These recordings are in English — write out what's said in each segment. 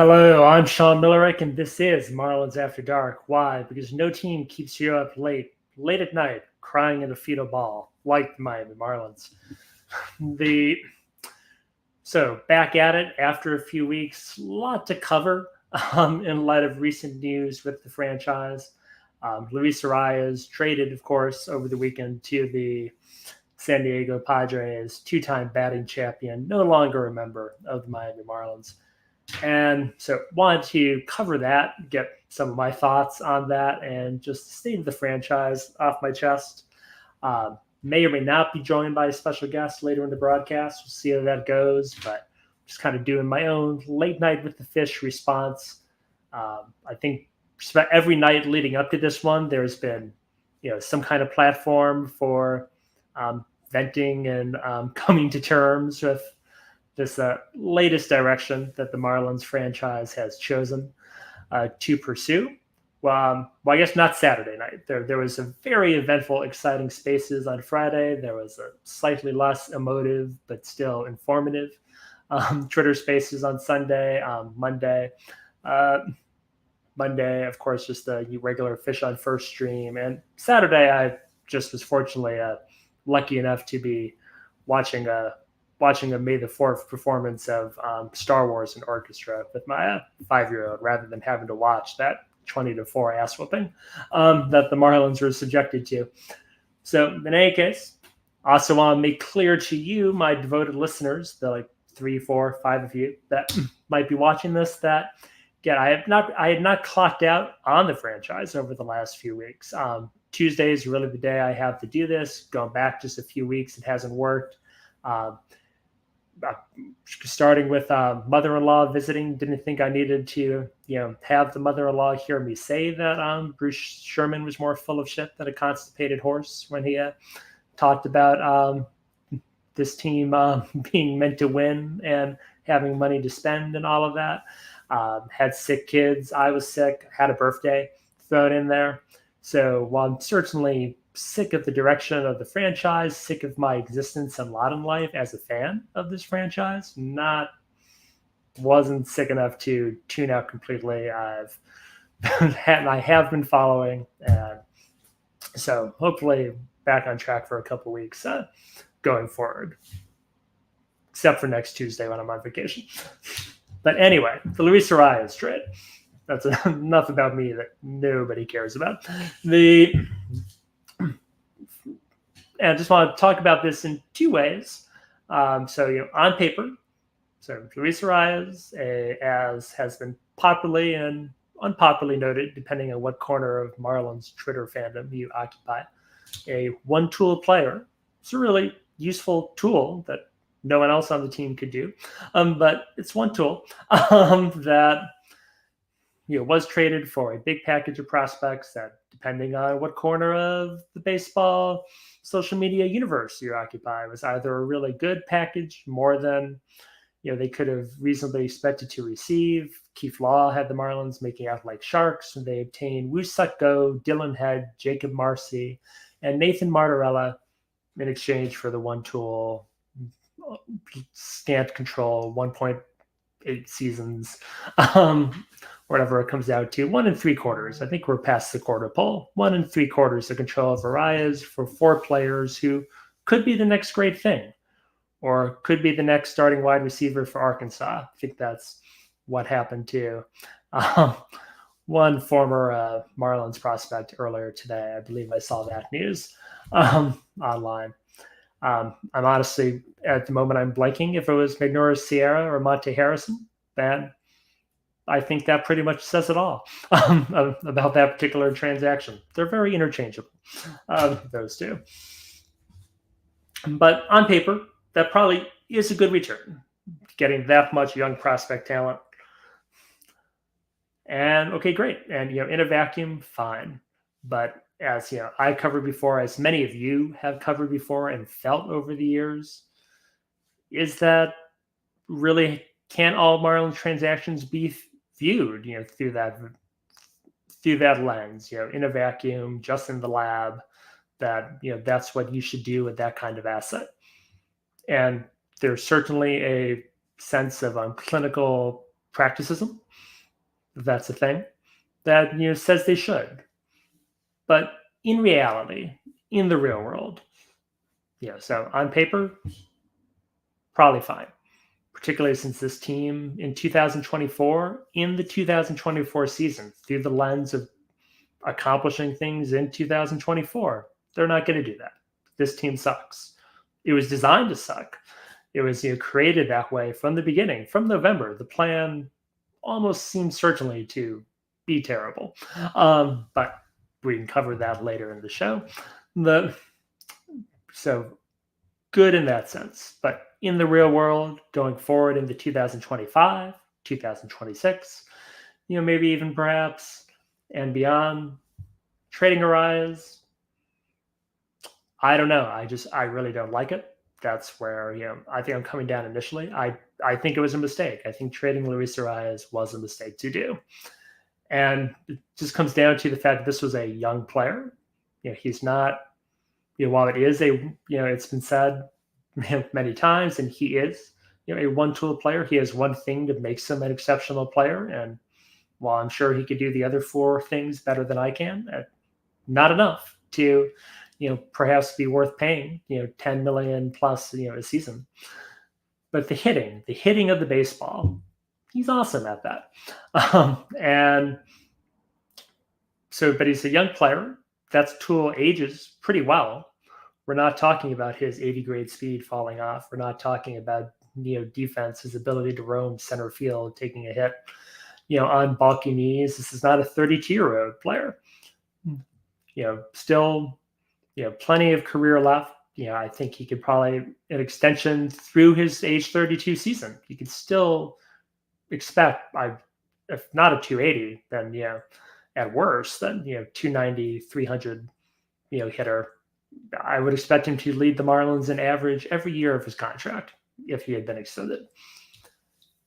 Hello, I'm Sean Millerick, and this is Marlins After Dark. Why? Because no team keeps you up late at night, crying in a fetal ball, like the Miami Marlins. The So back at it after a few weeks, a lot to cover in light of recent news with the franchise. Luis Arraez traded, of course, over the weekend to the San Diego Padres, two-time batting champion, no longer a member of the Miami Marlins. And so wanted to cover that, get some of my thoughts on that, and just the state of the franchise off my chest. May or may not be joined by a special guest later in the broadcast. We'll see how that goes, but just kind of doing my own late night with the fish response. I think just about every night leading up to this one, there's been, some kind of platform for venting and coming to terms with this latest direction that the Marlins franchise has chosen to pursue. Well, I guess not Saturday night. There was a very eventful, exciting Spaces on Friday. There was a slightly less emotive but still informative Twitter Spaces on Sunday. Monday, of course, just the regular Fish on First stream. And Saturday, I just was fortunately lucky enough to be watching a May the 4th performance of Star Wars in orchestra with my 5-year-old, rather than having to watch that 20-4 ass whooping that the Marlins were subjected to. So in any case, also want to make clear to you, my devoted listeners, the 3, 4, 5 of you that might be watching this, that again, I had not clocked out on the franchise over the last few weeks. Tuesday is really the day I have to do this. Going back just a few weeks, it hasn't worked. Starting with mother-in-law visiting, didn't think I needed to, have the mother-in-law hear me say that Bruce Sherman was more full of shit than a constipated horse when he talked about this team being meant to win and having money to spend and all of that. Had sick kids. I was sick, had a birthday thrown in there. So while I'm certainly sick of the direction of the franchise, sick of my existence and lot in life as a fan of this franchise, wasn't sick enough to tune out completely. I have been following, and so hopefully back on track for a couple weeks going forward, except for next Tuesday when I'm on vacation. But anyway, the Luis Arraez trade. That's enough about me that nobody cares about. And I just want to talk about this in two ways. On paper, Luis Arraez, as has been popularly and unpopularly noted, depending on what corner of Marlins Twitter fandom you occupy, a one-tool player. It's a really useful tool that no one else on the team could do, but it's one tool that was traded for a big package of prospects that, depending on what corner of the baseball social media universe you occupy, was either a really good package, more than they could have reasonably expected to receive. Keith Law had the Marlins making out like sharks, and they obtained Woo Suk-go, Dylan Head, Jacob Marcy, and Nathan Martorella in exchange for the one tool, scant control, 1.8 seasons, whatever it comes out to, 1 3/4. I think we're past the quarter pole. 1 3/4 of control of Arraez for 4 players who could be the next great thing, or could be the next starting wide receiver for Arkansas. I think that's what happened to one former Marlins prospect earlier today. I believe I saw that news online. I'm honestly, at the moment, I'm blanking if it was Magnoris Sierra or Monte Harrison. Then I think that pretty much says it all about that particular transaction. They're very interchangeable, those two. But on paper, that probably is a good return, getting that much young prospect talent. And okay, great. And in a vacuum, fine. But as I covered before, as many of you have covered before and felt over the years, is that really, can all Marlins transactions be viewed through that lens, in a vacuum, just in the lab, that that's what you should do with that kind of asset? And there's certainly a sense of clinical practices them. That's a thing that says they should. But in reality, in the real world, so on paper, probably fine. Particularly since this team in 2024, in the 2024 season, through the lens of accomplishing things in 2024, they're not going to do that. This team sucks. It was designed to suck. It was created that way from the beginning, from November. The plan almost seemed certainly to be terrible, but we can cover that later in the show. So good in that sense, but in the real world, going forward into 2025, 2026, maybe even perhaps and beyond, trading Arraez, I don't know. I really don't like it. That's where, I think I'm coming down initially. I think it was a mistake. I think trading Luis Arraez was a mistake to do. And it just comes down to the fact that this was a young player. He's not, while it is it's been said many times, and he is, a one-tool player. He has one thing that makes him an exceptional player. And while I'm sure he could do the other four things better than I can, not enough to, perhaps be worth paying, 10 million plus, a season. But the hitting of the baseball, he's awesome at that. And so, but he's a young player. That tool ages pretty well. We're not talking about his 80 grade speed falling off. We're not talking about, defense, his ability to roam center field, taking a hit, on bulky knees. This is not a 32-year-old player. Still, plenty of career left. I think he could probably an extension through his age 32 season. You could still expect, if not a 280, then at worst, then 290, 300, hitter. I would expect him to lead the Marlins in average every year of his contract if he had been extended.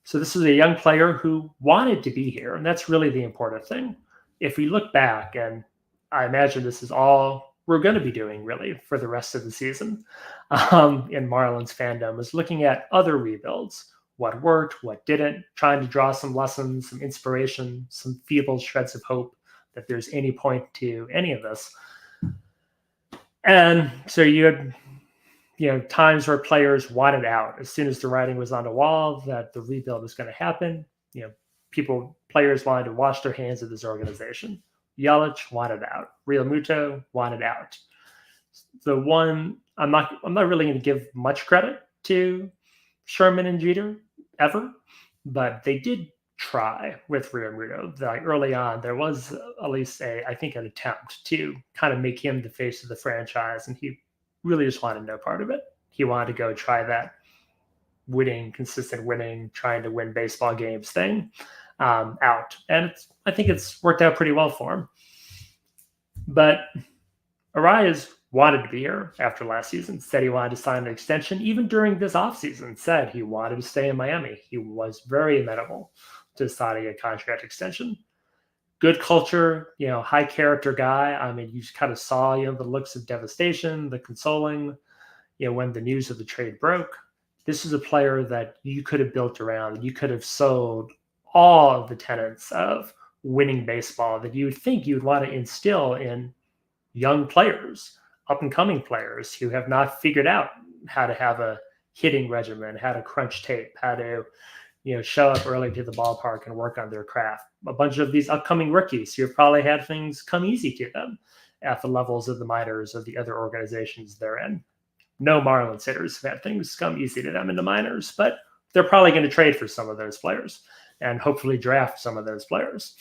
So this is a young player who wanted to be here, and that's really the important thing. If we look back, and I imagine this is all we're going to be doing really for the rest of the season in Marlins fandom, is looking at other rebuilds, what worked, what didn't, trying to draw some lessons, some inspiration, some feeble shreds of hope that there's any point to any of this. And so you had, times where players wanted out as soon as the writing was on the wall that the rebuild was going to happen. Players wanted to wash their hands of this organization. Yelich wanted out. Real Muto wanted out. The one I'm not really going to give much credit to Sherman and Jeter ever, but they did try with Real Muto. Like early on, there was at least an attempt to kind of make him the face of the franchise, and he really just wanted no part of it. He wanted to go try that consistent winning, trying to win baseball games thing out. And I think it's worked out pretty well for him. But Arraez wanted to be here after last season, said he wanted to sign an extension. Even during this offseason, said he wanted to stay in Miami. He was very amenable to signing a contract extension. Good culture, high character guy. I mean, you just kind of saw, the looks of devastation, the consoling, when the news of the trade broke. This is a player that you could have built around. You could have sold all of the tenets of winning baseball that you would think you'd want to instill in young players, up and coming players who have not figured out how to have a hitting regimen, how to crunch tape, how to, show up early to the ballpark and work on their craft. A bunch of these upcoming rookies who have probably had things come easy to them at the levels of the minors of the other organizations they're in. No Marlins hitters have had things come easy to them in the minors, but they're probably going to trade for some of those players and hopefully draft some of those players,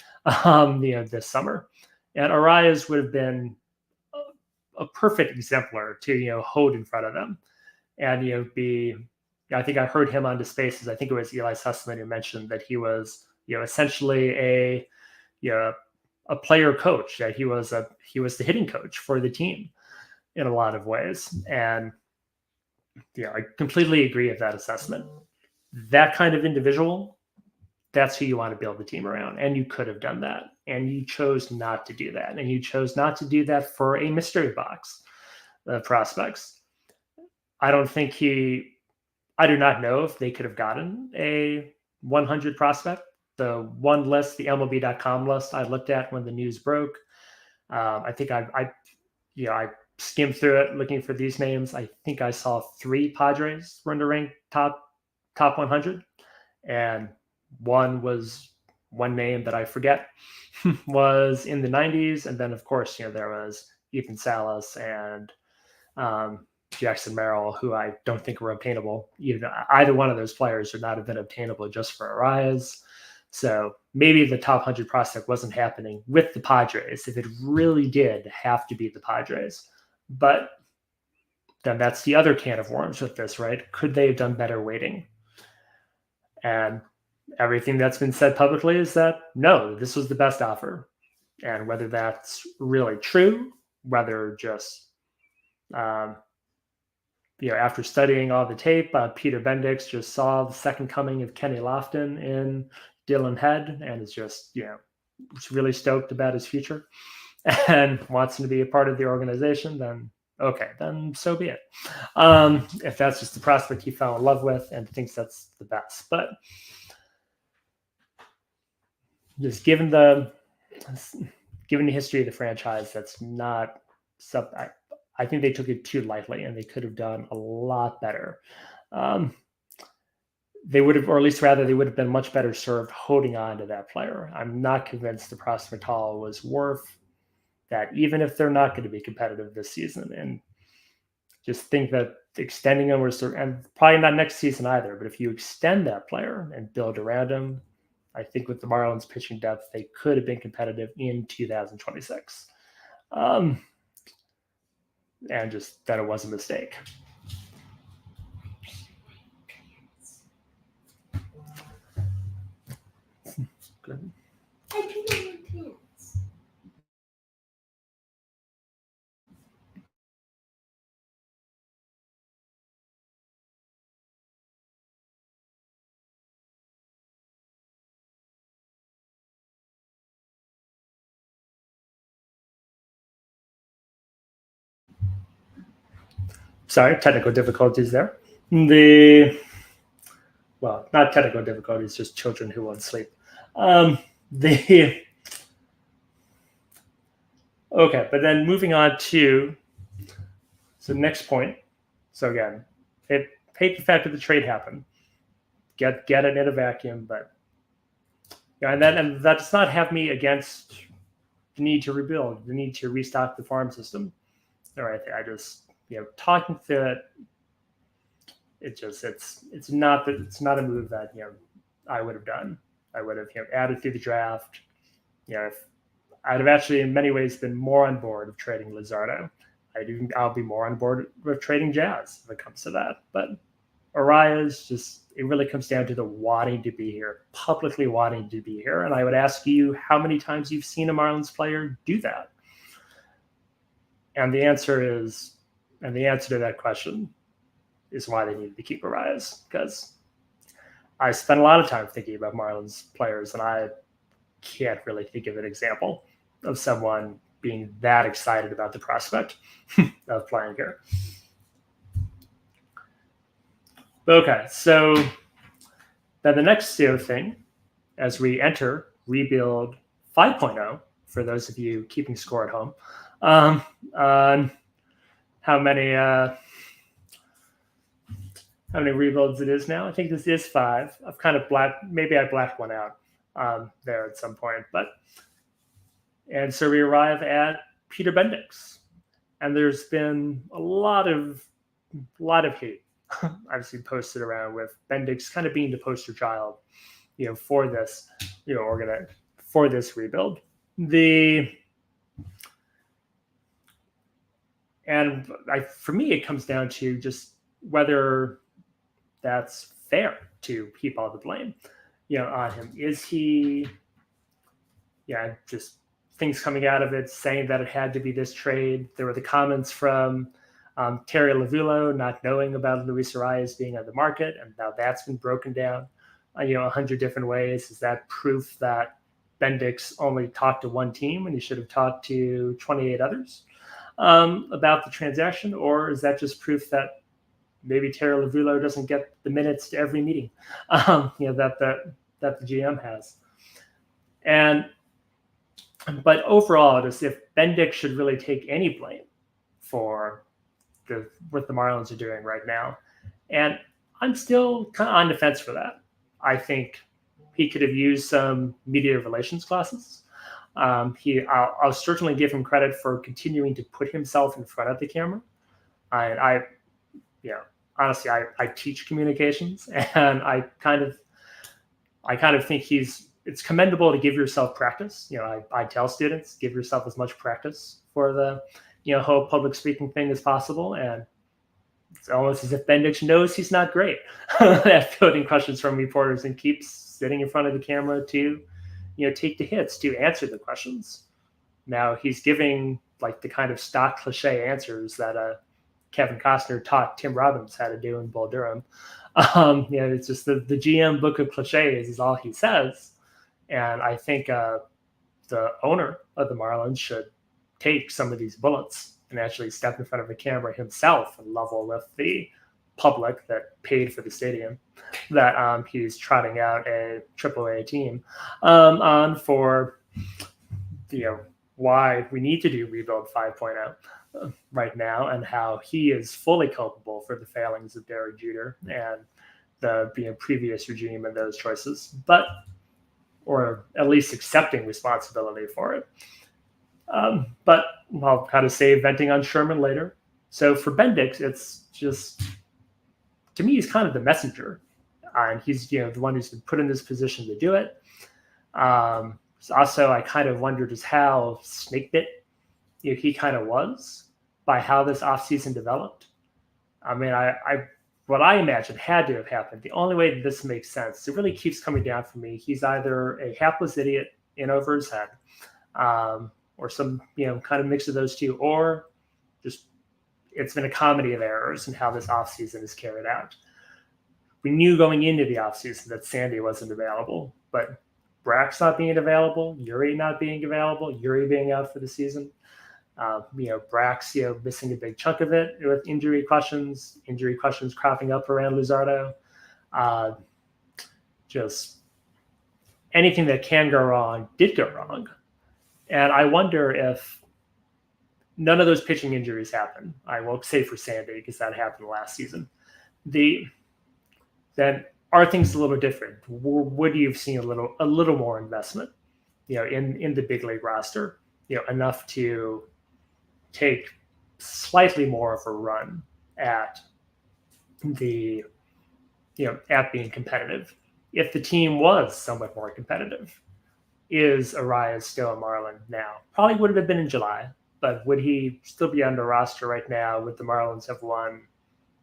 this summer. And Arraez would have been a perfect exemplar to, hold in front of them and, I think I heard him on the Spaces. I think it was Eli Sussman who mentioned that he was, essentially a player coach. That he was the hitting coach for the team in a lot of ways. And I completely agree with that assessment. That kind of individual, that's who you want to build the team around. And you could have done that. And you chose not to do that. And you chose not to do that for a mystery box of prospects. I do not know if they could have gotten a 100 prospect the one list, the MLB.com list I looked at when the news broke. I think I skimmed through it looking for these names. I think I saw 3 Padres were in the rank top 100, and one name that I forget was in the 90s, and then of course there was Ethan Salas and Jackson Merrill, who I don't think were obtainable. Either one of those players would not have been obtainable just for Arraez. So maybe the top 100 prospect wasn't happening with the Padres if it really did have to be the Padres. But then that's the other can of worms with this, right? Could they have done better waiting? And everything that's been said publicly is that no, this was the best offer. And whether that's really true, whether just after studying all the tape, Peter Bendix just saw the second coming of Kenny Lofton in Dylan Head and is just really stoked about his future and wants him to be a part of the organization, then okay, then so be it. If that's just the prospect he fell in love with and thinks that's the best. But just given the history of the franchise, that's not something. I think they took it too lightly, and they could have done a lot better. They would have, or at least rather, they would have been much better served holding on to that player. I'm not convinced the prospect haul was worth that, even if they're not going to be competitive this season. And just think that extending him and probably not next season either, but if you extend that player and build around him, I think with the Marlins pitching depth, they could have been competitive in 2026. And just that it was a mistake. Good. Sorry, technical difficulties there. Well, not technical difficulties, just children who won't sleep. Okay, but then moving on to the next point. So again, hate the fact that the trade happened. Get it in a vacuum, but and that does not have me against the need to rebuild, the need to restock the farm system. All right, I just talking through it. It's not a move that I would have done. I would have added through the draft. If I'd have actually in many ways been more on board of trading Luzardo. I'll be more on board with trading Jazz if it comes to that. But Arraez, it really comes down to the wanting to be here, publicly wanting to be here. And I would ask you how many times you've seen a Marlins player do that. And the answer to that question is why they needed to keep Arraez, because I spent a lot of time thinking about Marlins players, and I can't really think of an example of someone being that excited about the prospect of playing here. Okay, so then the next thing, as we enter Rebuild 5.0, for those of you keeping score at home, on how many rebuilds it is now. I think this is 5. I've kind of maybe I blacked one out there at some point, and so we arrive at Peter Bendix, and there's been a lot of hate I've seen posted around with Bendix kind of being the poster child, for this, for this rebuild. For me, it comes down to just whether that's fair to heap all the blame, on him. Is he, just things coming out of it saying that it had to be this trade. There were the comments from Terry Lavulo not knowing about Luis Arraez being on the market, and now that's been broken down, 100 different ways. Is that proof that Bendix only talked to one team and he should have talked to 28 others about the transaction, or is that just proof that maybe Terry Lavulo doesn't get the minutes to every meeting, that the GM has? And but overall, just if Bendick should really take any blame for what the Marlins are doing right now, and I'm still kind of on the fence for that. I think he could have used some media relations classes. I'll certainly give him credit for continuing to put himself in front of the camera. I you know, honestly, I teach communications, and I kind of think it's commendable to give yourself practice. I tell students, give yourself as much practice for the whole public speaking thing as possible. And it's almost as if Bendix knows he's not great at fielding questions from reporters and keeps sitting in front of the camera to take the hits, to answer the questions. Now he's giving like the kind of stock cliche answers that Kevin Costner taught Tim Robbins how to do in Bull Durham. It's just the GM book of cliches is all he says. And I think the owner of the Marlins should take some of these bullets and actually step in front of the camera himself and level with the public that paid for the stadium that he's trotting out a AAA team on for why we need to do Rebuild 5.0 right now, and how he is fully culpable for the failings of Derek Jeter and the previous regime and those choices, or at least accepting responsibility for it. But I'll kind of save venting on Sherman later. So for Bendix, it's just, to me, he's kind of the messenger, and he's the one who's been put in this position to do it. Also, I kind of wonder just how snakebit he kind of was by how this offseason developed. I mean, what I imagine had to have happened. The only way this makes sense, it really keeps coming down for me. He's either a hapless idiot in over his head, or some kind of mix of those two, or just it's been a comedy of errors in how this offseason is carried out. We knew going into the offseason that Sandy wasn't available, but Brack's not being available, Yuri not being available, Yuri being out for the season. Brack's missing a big chunk of it with injury questions cropping up around Luzardo. Just anything that can go wrong did go wrong. And I wonder if none of those pitching injuries happen. I won't say for Sandy because that happened last season. Then are things a little different? Would you have seen a little more investment, in the big league roster, enough to take slightly more of a run at the, at being competitive? If the team was somewhat more competitive, is Arraez still a Marlin now? Probably would have been in July, but would he still be on the roster right now? Would the Marlins have won,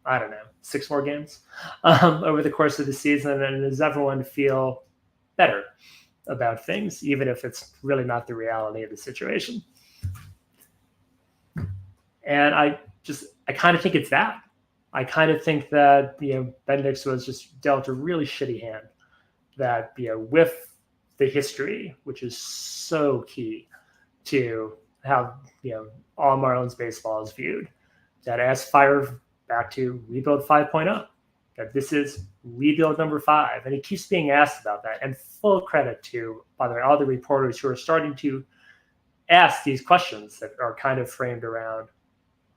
I don't know, 6 more games over the course of the season? And does everyone feel better about things, even if it's really not the reality of the situation? And I kind of think it's that. I kind of think that Bendix was just dealt a really shitty hand. That with the history, which is so key to how all Marlins baseball is viewed, that as fire back to Rebuild 5.0, that this is Rebuild number 5, and he keeps being asked about that. And full credit to, by the way, all the reporters who are starting to ask these questions that are kind of framed around,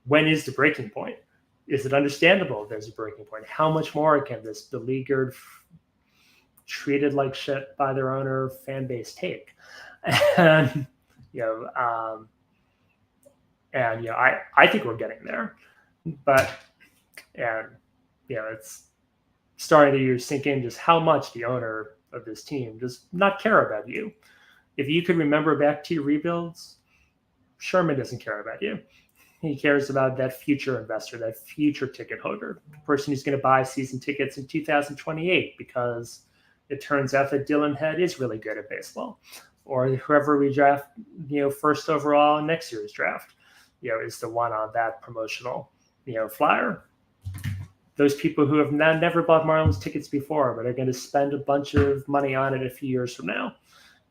when is the breaking point? Is it understandable there's a breaking point? How much more can this beleaguered, treated like shit by their owner fan base take? And I think we're getting there, but it's starting to sink in just how much the owner of this team does not care about you. If you could remember back to your rebuilds, Sherman doesn't care about you. He cares about that future investor, that future ticket holder, the person who's going to buy season tickets in 2028 because it turns out that Dylan Head is really good at baseball, or whoever we draft, first overall in next year's draft, is the one on that promotional, flyer. Those people who have never bought Marlins tickets before, but are going to spend a bunch of money on it a few years from now,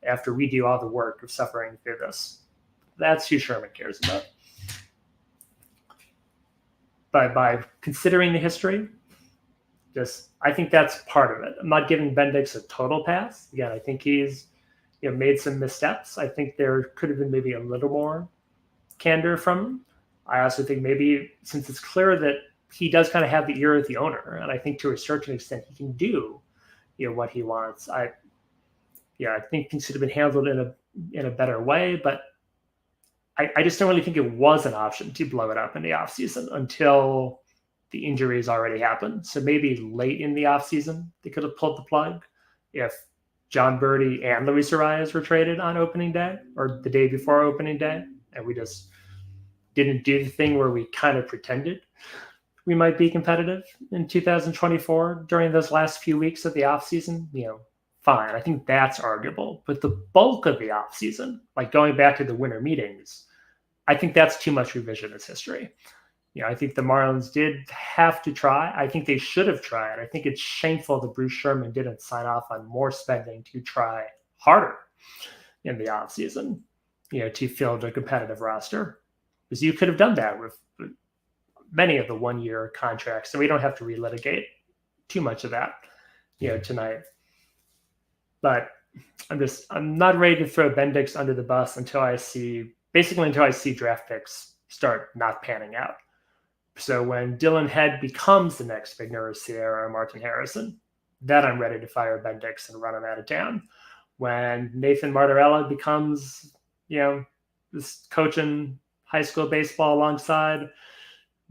after we do all the work of suffering through this. That's who Sherman cares about. By considering the history, I think that's part of it. I'm not giving Bendix a total pass. Again, I think he's made some missteps. I think there could have been maybe a little more candor from him. I also think maybe since it's clear that he does kind of have the ear of the owner, and I think to a certain extent he can do, what he wants. I think things could have been handled in a better way, but I just don't really think it was an option to blow it up in the offseason until the injuries already happened. So maybe late in the offseason, they could have pulled the plug if John Birdie and Luis Arraez were traded on opening day or the day before opening day, and we just didn't do the thing where we kind of pretended we might be competitive in 2024 during those last few weeks of the offseason, fine. I think that's arguable. But the bulk of the offseason, like going back to the winter meetings, I think that's too much revisionist history. I think the Marlins did have to try. I think they should have tried. I think it's shameful that Bruce Sherman didn't sign off on more spending to try harder in the offseason, to field a competitive roster. Because you could have done that with many of the one-year contracts, and we don't have to relitigate too much of that, tonight. But I'm not ready to throw Bendix under the bus until I see draft picks start not panning out. So when Dylan Head becomes the next Vigner Sierra or Martin Harrison, then I'm ready to fire Bendix and run him out of town. When Nathan Martorella becomes, this coaching high school baseball alongside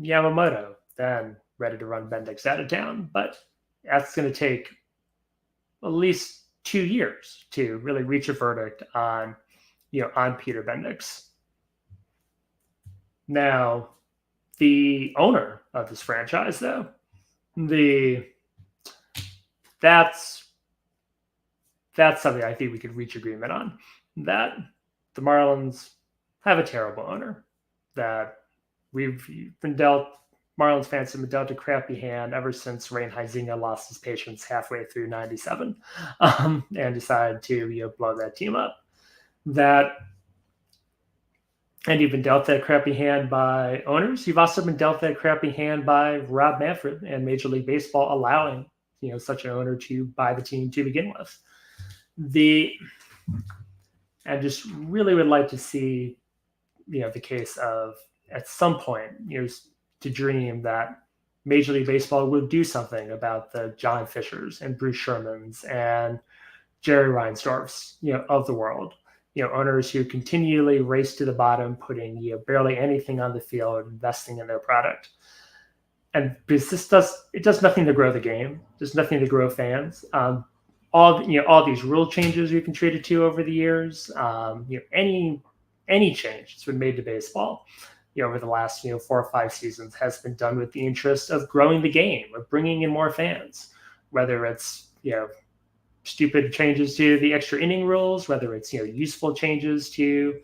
Yamamoto, then ready to run Bendix out of town. But that's going to take at least 2 years to really reach a verdict on Peter Bendix. Now, the owner of this franchise, though, that's something I think we could reach agreement on. That the Marlins have a terrible owner. That Marlins fans have been dealt a crappy hand ever since Rane Huizinga lost his patience halfway through '97 and decided to blow that team up. And you've been dealt that crappy hand by owners. You've also been dealt that crappy hand by Rob Manfred and Major League Baseball allowing such an owner to buy the team to begin with. And just really would like to see the case of at some point to dream that Major League Baseball would do something about the John Fishers and Bruce Shermans and Jerry Reinsdorfs of the world. Owners who continually race to the bottom, putting barely anything on the field, investing in their product. And because it does nothing to grow the game, does nothing to grow fans. All these rule changes we've contributed to over the years, any change that's been made to baseball, over the last 4 or 5 seasons has been done with the interest of growing the game, of bringing in more fans, whether it's stupid changes to the extra inning rules, whether it's useful changes to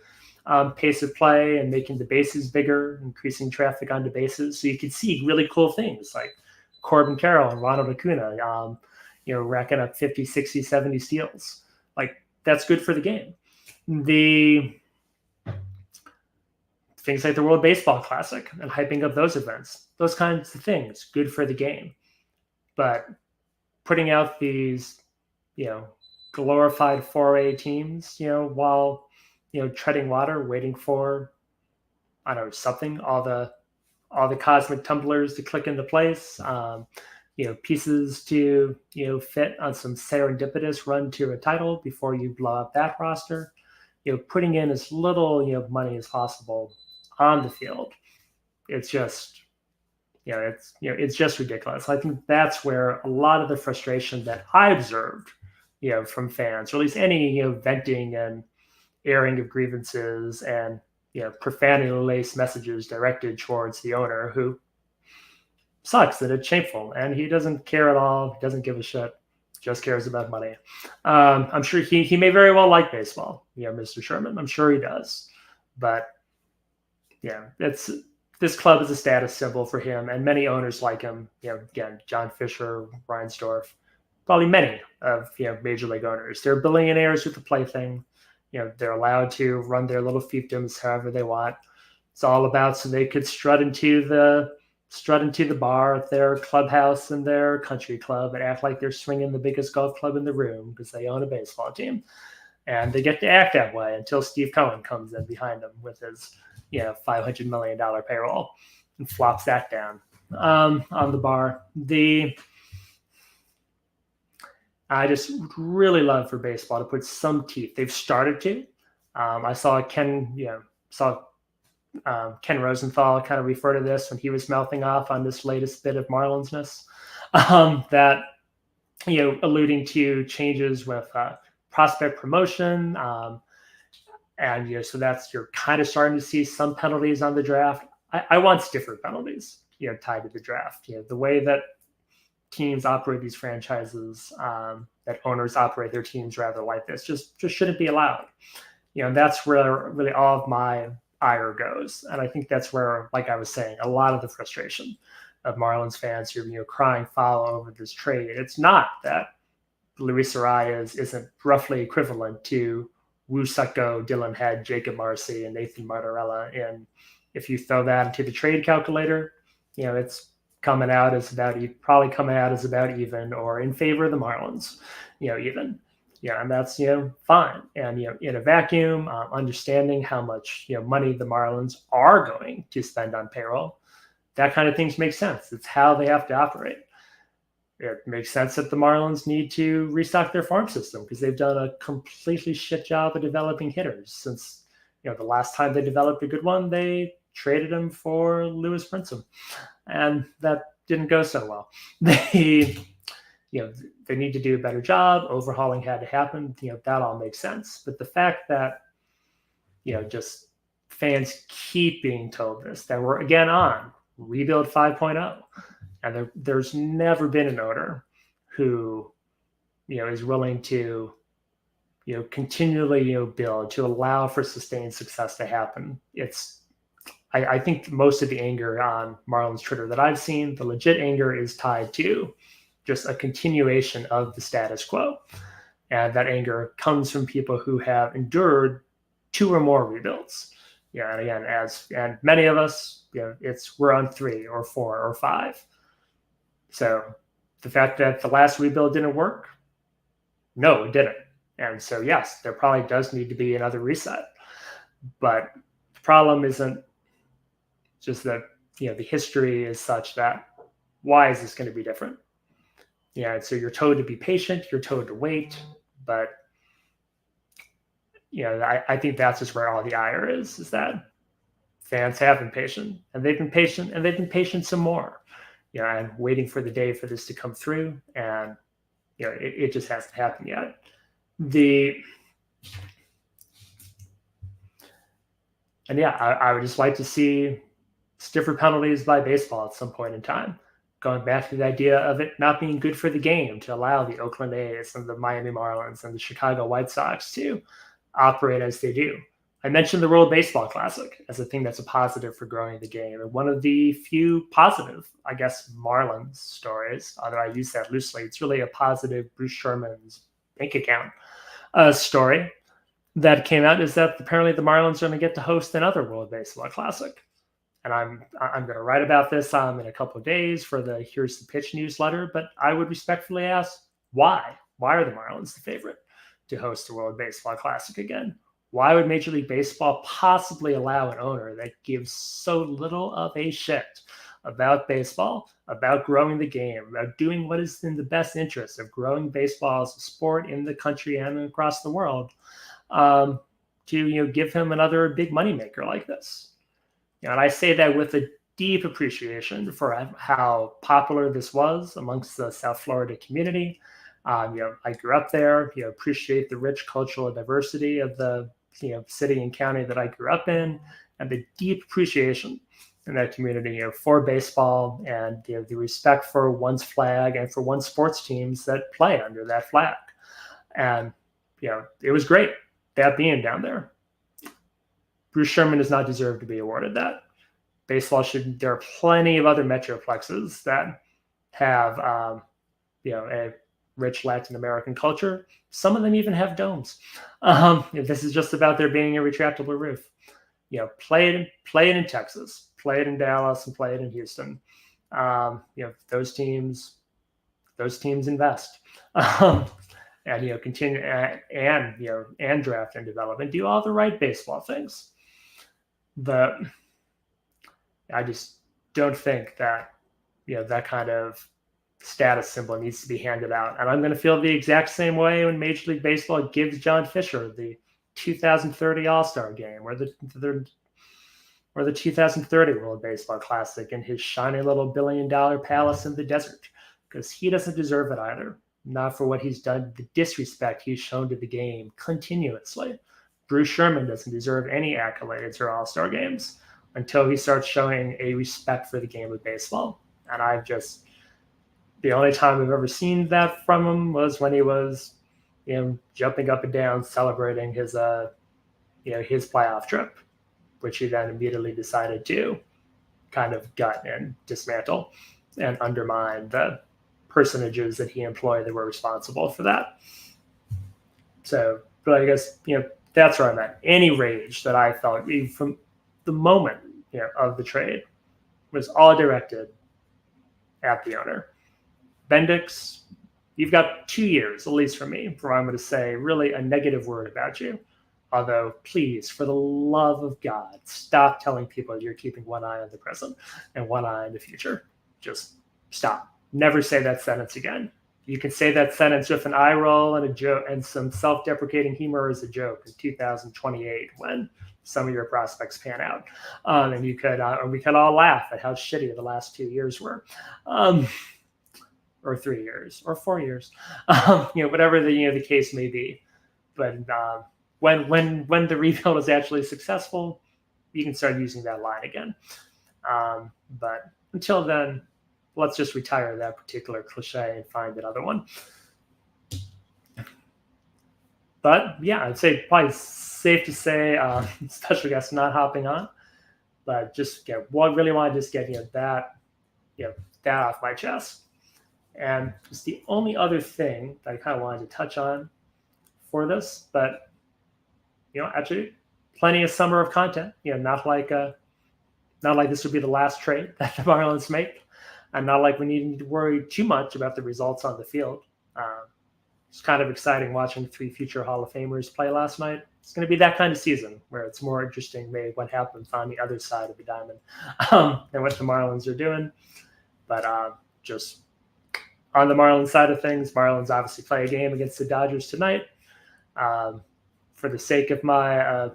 pace of play and making the bases bigger, increasing traffic onto bases. So you can see really cool things like Corbin Carroll and Ronald Acuna, racking up 50, 60, 70 steals. Like, that's good for the game. The things like the World Baseball Classic and hyping up those events, those kinds of things, good for the game. But putting out these glorified 4A teams, while, treading water, waiting for, something, all the cosmic tumblers to click into place, pieces to, fit on some serendipitous run to a title before you blow up that roster, putting in as little, money as possible on the field. It's just, it's just ridiculous. I think that's where a lot of the frustration that I observed, from fans, or at least any, venting and airing of grievances and, profanity-laced messages directed towards the owner, who sucks, and it's shameful, and he doesn't care at all. He doesn't give a shit. Just cares about money. I'm sure he may very well like baseball, Mr. Sherman. I'm sure he does. But this club is a status symbol for him, and many owners like him. Again, John Fisher, Reinsdorf, probably many of major league owners. They're billionaires with the plaything. They're allowed to run their little fiefdoms however they want. It's all about so they could strut into the bar at their clubhouse and their country club and act like they're swinging the biggest golf club in the room because they own a baseball team. And they get to act that way until Steve Cohen comes in behind them with his, $500 million payroll and flops that down on the bar. I just really love for baseball to put some teeth. They've started to. I saw Ken Rosenthal kind of refer to this when he was mouthing off on this latest bit of Marlinsness, that alluding to changes with prospect promotion, and so that's you're kind of starting to see some penalties on the draft. I want stiffer penalties, tied to the draft. The way that teams operate these franchises, that owners operate their teams rather like this, just shouldn't be allowed. And that's where really all of my ire goes. And I think that's where, like I was saying, a lot of the frustration of Marlins fans who are crying foul over this trade. It's not that Luis Arraez isn't roughly equivalent to Wu Sutko, Dylan Head, Jacob Marcy, and Nathan Martorella. And if you throw that into the trade calculator, it's coming out as about even or in favor of the Marlins, even. And that's, fine. And, in a vacuum, understanding how much, money the Marlins are going to spend on payroll, that kind of things make sense. It's how they have to operate. It makes sense that the Marlins need to restock their farm system because they've done a completely shit job of developing hitters since, the last time they developed a good one, they traded him for Lewis Brinson. And that didn't go so well. They need to do a better job. Overhauling had to happen. That all makes sense. But the fact that, just fans keep being told this, that we're again on rebuild 5.0, and there's never been an owner who, is willing to, continually, build to allow for sustained success to happen. I think most of the anger on Marlins Twitter that I've seen, the legit anger is tied to just a continuation of the status quo. And that anger comes from people who have endured 2 or more rebuilds. And again, and many of us, we're on 3 or 4 or 5. So the fact that the last rebuild didn't work, no, it didn't. And so, yes, there probably does need to be another reset. But the problem isn't just that, the history is such that why is this going to be different? So you're told to be patient, you're told to wait, but I think that's just where all the ire is that fans have been patient, and they've been patient, and they've been patient some more, and waiting for the day for this to come through, and it just hasn't happened yet. I would just like to see stiffer penalties by baseball at some point in time. Going back to the idea of it not being good for the game to allow the Oakland A's and the Miami Marlins and the Chicago White Sox to operate as they do. I mentioned the World Baseball Classic as a thing that's a positive for growing the game. And one of the few positive, I guess, Marlins stories, although I use that loosely, it's really a positive Bruce Sherman's bank account story that came out, is that apparently the Marlins are going to get to host another World Baseball Classic. And I'm going to write about this in a couple of days for the Here's the Pitch newsletter. But I would respectfully ask, why? Why are the Marlins the favorite to host the World Baseball Classic again? Why would Major League Baseball possibly allow an owner that gives so little of a shit about baseball, about growing the game, about doing what is in the best interest of growing baseball as a sport in the country and across the world, to give him another big moneymaker like this? And I say that with a deep appreciation for how popular this was amongst the South Florida community. I grew up there. Appreciate the rich cultural diversity of the city and county that I grew up in, and the deep appreciation in that community for baseball, and the respect for one's flag and for one's sports teams that play under that flag. And it was great that being down there. Bruce Sherman does not deserve to be awarded that. Baseball should. There are plenty of other metroplexes that have, a rich Latin American culture. Some of them even have domes. This is just about there being a retractable roof. Play it in Texas, play it in Dallas, and play it in Houston. Those teams invest. and continue and draft and develop and do all the right baseball things. But I just don't think that that kind of status symbol needs to be handed out. And I'm going to feel the exact same way when Major League Baseball gives John Fisher the 2030 All-Star Game or the 2030 World Baseball Classic in his shiny little $1 billion palace in the desert, because he doesn't deserve it either. Not for what he's done, the disrespect he's shown to the game continuously. Bruce Sherman doesn't deserve any accolades or All-Star games until he starts showing a respect for the game of baseball. And the only time I've ever seen that from him was when he was, jumping up and down, celebrating his playoff trip, which he then immediately decided to kind of gut and dismantle and undermine the personages that he employed that were responsible for that. So, but I guess, that's where I'm at. Any rage that I felt from the moment, of the trade was all directed at the owner. Bendix, you've got 2 years, at least for me, before I'm going to say really a negative word about you. Although, please, for the love of God, stop telling people you're keeping one eye on the present and one eye on the future. Just stop. Never say that sentence again. You can say that sentence with an eye roll and a joke and some self-deprecating humor as a joke in 2028 when some of your prospects pan out, and we could all laugh at how shitty the last 2 years were, or 3 years, or 4 years, whatever the case may be. But when the rebuild is actually successful, you can start using that line again. But until then, let's just retire that particular cliche and find another one. But yeah, I'd say probably safe to say, special guest not hopping on, but just really want to just get that off my chest. And just the only other thing that I kind of wanted to touch on for this, but actually plenty of summer of content. Not like this would be the last trade that the Marlins make, and not like we need to worry too much about the results on the field. It's kind of exciting watching 3 future Hall of Famers play last night. It's going to be that kind of season where it's more interesting maybe what happens on the other side of the diamond than what the Marlins are doing. But just on the Marlins side of things, Marlins obviously play a game against the Dodgers tonight. For the sake of my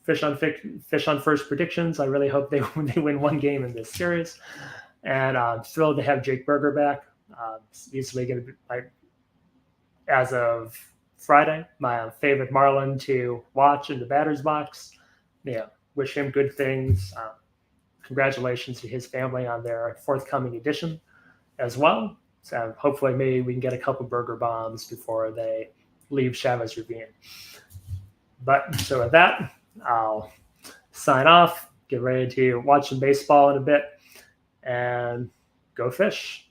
fish on first predictions, I really hope they win one game in this series. And I'm thrilled to have Jake Berger back. Easily going to be, as of Friday, my favorite Marlin to watch in the batter's box. Wish him good things. Congratulations to his family on their forthcoming edition as well. So hopefully maybe we can get a couple Burger bombs before they leave Chavez Ravine. But so with that, I'll sign off, get ready to watch some baseball in a bit, and go fish.